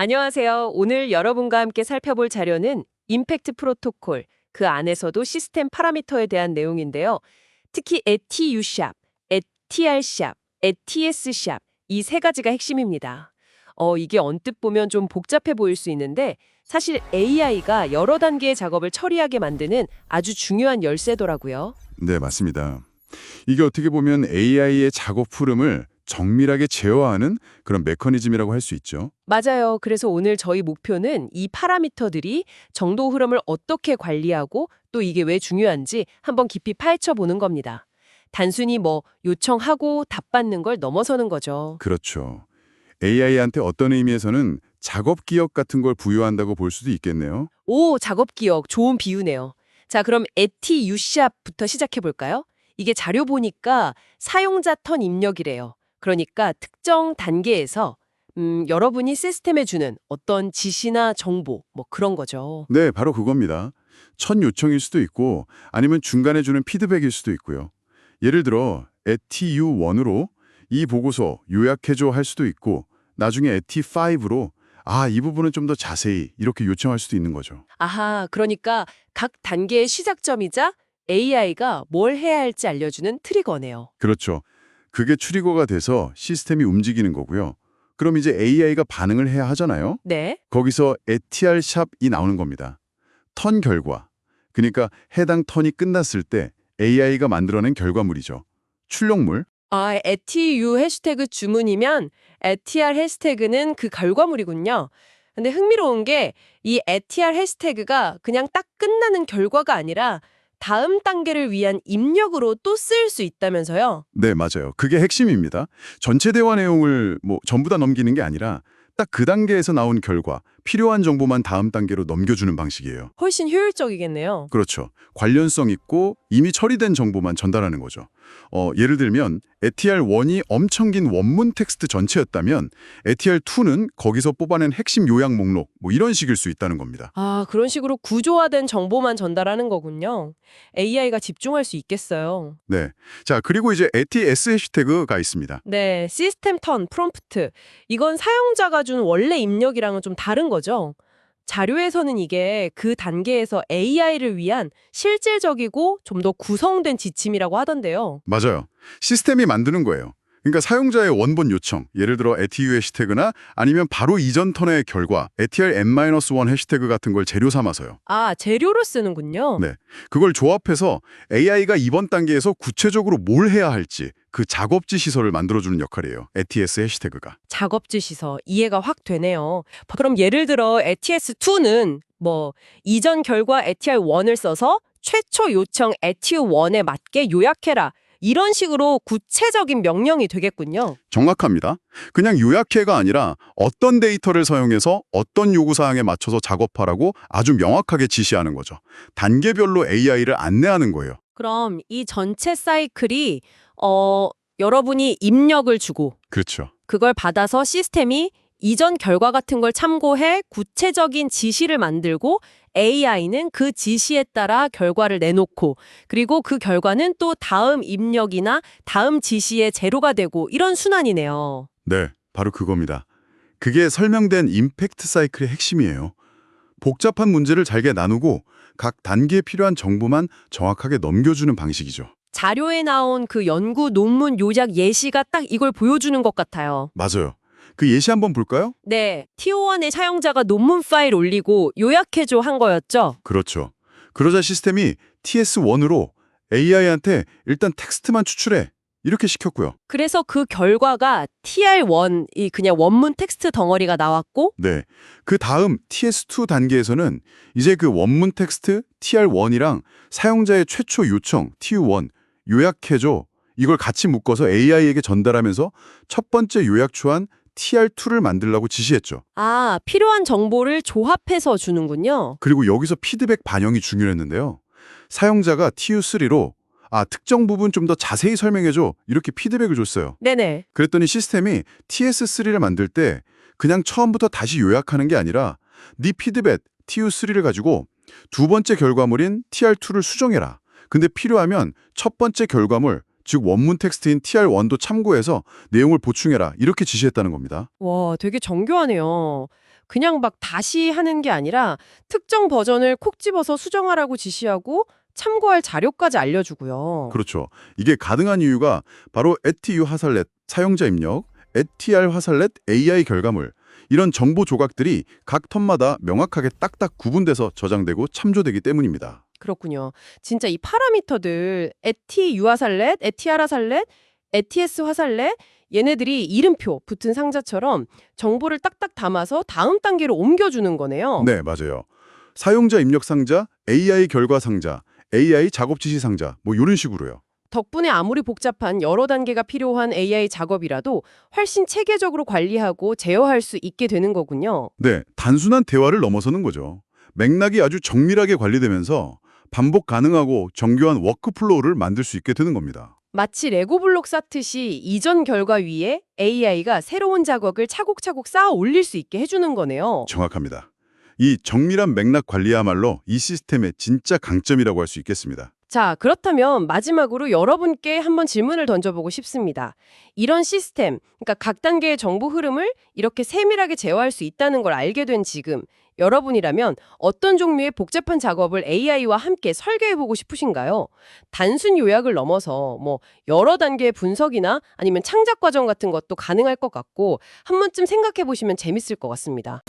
안녕하세요. 오늘 여러분과 함께 살펴볼 자료는 임팩트 프로토콜, 그 안에서도 시스템 파라미터에 대한 내용인데요. 특히 ATU-샵, ATR-샵, ATS-샵 이 세 가지가 핵심입니다. 이게 언뜻 보면 좀 복잡해 보일 수 있는데 사실 AI가 여러 단계의 작업을 처리하게 만드는 아주 중요한 열쇠더라고요. 네, 맞습니다. 이게 어떻게 보면 AI의 작업 흐름을 정밀하게 제어하는 그런 메커니즘이라고 할 수 있죠. 맞아요. 그래서 오늘 저희 목표는 이 파라미터들이 정도 흐름을 어떻게 관리하고 또 이게 왜 중요한지 한번 깊이 파헤쳐 보는 겁니다. 단순히 요청하고 답받는 걸 넘어서는 거죠. 그렇죠. AI한테 어떤 의미에서는 작업 기억 같은 걸 부여한다고 볼 수도 있겠네요. 오, 작업 기억 좋은 비유네요. 자, 그럼 ATU-샵부터 시작해 볼까요? 이게 자료 보니까 사용자 턴 입력이래요. 그러니까 특정 단계에서 여러분이 시스템에 주는 어떤 지시나 정보 그런 거죠. 네, 바로 그겁니다. 첫 요청일 수도 있고 아니면 중간에 주는 피드백일 수도 있고요. 예를 들어 ATU1으로 이 보고서 요약해줘 할 수도 있고 나중에 AT5로 이 부분은 좀 더 자세히 이렇게 요청할 수도 있는 거죠. 아하, 그러니까 각 단계의 시작점이자 AI가 뭘 해야 할지 알려주는 트리거네요. 그렇죠. 그게 트리거가 돼서 시스템이 움직이는 거고요. 그럼 이제 AI가 반응을 해야 하잖아요. 네. 거기서 ATR-샵이 나오는 겁니다. 턴 결과. 그러니까 해당 턴이 끝났을 때 AI가 만들어낸 결과물이죠. 출력물. ATU 해시태그 주문이면 ATR 해시태그는 그 결과물이군요. 근데 흥미로운 게 이 ATR 해시태그가 그냥 딱 끝나는 결과가 아니라 다음 단계를 위한 입력으로 또 쓰일 수 있다면서요? 네, 맞아요. 그게 핵심입니다. 전체 대화 내용을 전부 다 넘기는 게 아니라 딱 그 단계에서 나온 결과, 필요한 정보만 다음 단계로 넘겨주는 방식이에요. 훨씬 효율적이겠네요. 그렇죠. 관련성 있고 이미 처리된 정보만 전달하는 거죠. 예를 들면 ATR1이 엄청 긴 원문 텍스트 전체였다면 ATR2는 거기서 뽑아낸 핵심 요약 목록 이런 식일 수 있다는 겁니다. 그런 식으로 구조화된 정보만 전달하는 거군요. AI가 집중할 수 있겠어요. 네. 자, 그리고 이제 ATS 해시태그가 있습니다. 네, 시스템 턴, 프롬프트. 이건 사용자가 준 원래 입력이랑은 좀 다른 거죠. 자료에서는 이게 그 단계에서 AI를 위한 실질적이고 좀 더 구성된 지침이라고 하던데요. 맞아요. 시스템이 만드는 거예요. 그러니까 사용자의 원본 요청, 예를 들어 ATU 해시태그나 아니면 바로 이전 턴의 결과, ATR-N-1 해시태그 같은 걸 재료 삼아서요. 재료로 쓰는군요. 네. 그걸 조합해서 AI가 이번 단계에서 구체적으로 뭘 해야 할지 그 작업지 시설을 만들어주는 역할이에요. ATS 해시태그가. 작업지 시서 이해가 확 되네요. 그럼 예를 들어 ATS2는 이전 결과 ATR1을 써서 최초 요청 ATU1에 맞게 요약해라. 이런 식으로 구체적인 명령이 되겠군요. 정확합니다. 그냥 요약해가 아니라 어떤 데이터를 사용해서 어떤 요구사항에 맞춰서 작업하라고 아주 명확하게 지시하는 거죠. 단계별로 AI를 안내하는 거예요. 그럼 이 전체 사이클이 여러분이 입력을 주고 그렇죠. 그걸 받아서 시스템이 이전 결과 같은 걸 참고해 구체적인 지시를 만들고 AI는 그 지시에 따라 결과를 내놓고 그리고 그 결과는 또 다음 입력이나 다음 지시의 재료가 되고 이런 순환이네요. 네, 바로 그겁니다. 그게 설명된 임팩트 사이클의 핵심이에요. 복잡한 문제를 잘게 나누고 각 단계에 필요한 정보만 정확하게 넘겨주는 방식이죠. 자료에 나온 그 연구 논문 요약 예시가 딱 이걸 보여주는 것 같아요. 맞아요. 그 예시 한번 볼까요? 네, TO1의 사용자가 논문 파일 올리고 요약해줘 한 거였죠? 그렇죠. 그러자 시스템이 TS1으로 AI한테 일단 텍스트만 추출해. 이렇게 시켰고요. 그래서 그 결과가 TR1, 이 그냥 원문 텍스트 덩어리가 나왔고 네. 그 다음 TS2 단계에서는 이제 그 원문 텍스트 TR1이랑 사용자의 최초 요청 TU1 요약해줘. 이걸 같이 묶어서 AI에게 전달하면서 첫 번째 요약 초안 TR2를 만들라고 지시했죠. 필요한 정보를 조합해서 주는군요. 그리고 여기서 피드백 반영이 중요했는데요. 사용자가 TU3로 특정 부분 좀 더 자세히 설명해줘. 이렇게 피드백을 줬어요. 네네. 그랬더니 시스템이 TS3를 만들 때 그냥 처음부터 다시 요약하는 게 아니라 네 피드백 TU3를 가지고 두 번째 결과물인 TR2를 수정해라. 근데 필요하면 첫 번째 결과물, 즉 원문 텍스트인 TR1도 참고해서 내용을 보충해라. 이렇게 지시했다는 겁니다. 와, 되게 정교하네요. 그냥 막 다시 하는 게 아니라 특정 버전을 콕 집어서 수정하라고 지시하고 참고할 자료까지 알려주고요. 그렇죠. 이게 가능한 이유가 바로 에티유 화살넷 사용자 입력, ETR 화살넷 AI 결과물 이런 정보 조각들이 각 턴마다 명확하게 딱딱 구분돼서 저장되고 참조되기 때문입니다. 그렇군요. 진짜 이 파라미터들 에티 유화살렛, 에티알 화살렛, 에티에스 화살렛 얘네들이 이름표 붙은 상자처럼 정보를 딱딱 담아서 다음 단계로 옮겨주는 거네요. 네, 맞아요. 사용자 입력 상자, AI 결과 상자, AI 작업 지시 상자 뭐 이런 식으로요. 덕분에 아무리 복잡한 여러 단계가 필요한 AI 작업이라도 훨씬 체계적으로 관리하고 제어할 수 있게 되는 거군요. 네, 단순한 대화를 넘어서는 거죠. 맥락이 아주 정밀하게 관리되면서 반복 가능하고 정교한 워크플로우를 만들 수 있게 되는 겁니다. 마치 레고 블록 쌓듯이 이전 결과 위에 AI가 새로운 자극을 차곡차곡 쌓아 올릴 수 있게 해주는 거네요. 정확합니다. 이 정밀한 맥락 관리야말로 이 시스템의 진짜 강점이라고 할 수 있겠습니다. 자, 그렇다면 마지막으로 여러분께 한번 질문을 던져보고 싶습니다. 이런 시스템, 그러니까 각 단계의 정보 흐름을 이렇게 세밀하게 제어할 수 있다는 걸 알게 된 지금, 여러분이라면 어떤 종류의 복잡한 작업을 AI와 함께 설계해보고 싶으신가요? 단순 요약을 넘어서 뭐 여러 단계의 분석이나 아니면 창작 과정 같은 것도 가능할 것 같고 한 번쯤 생각해보시면 재밌을 것 같습니다.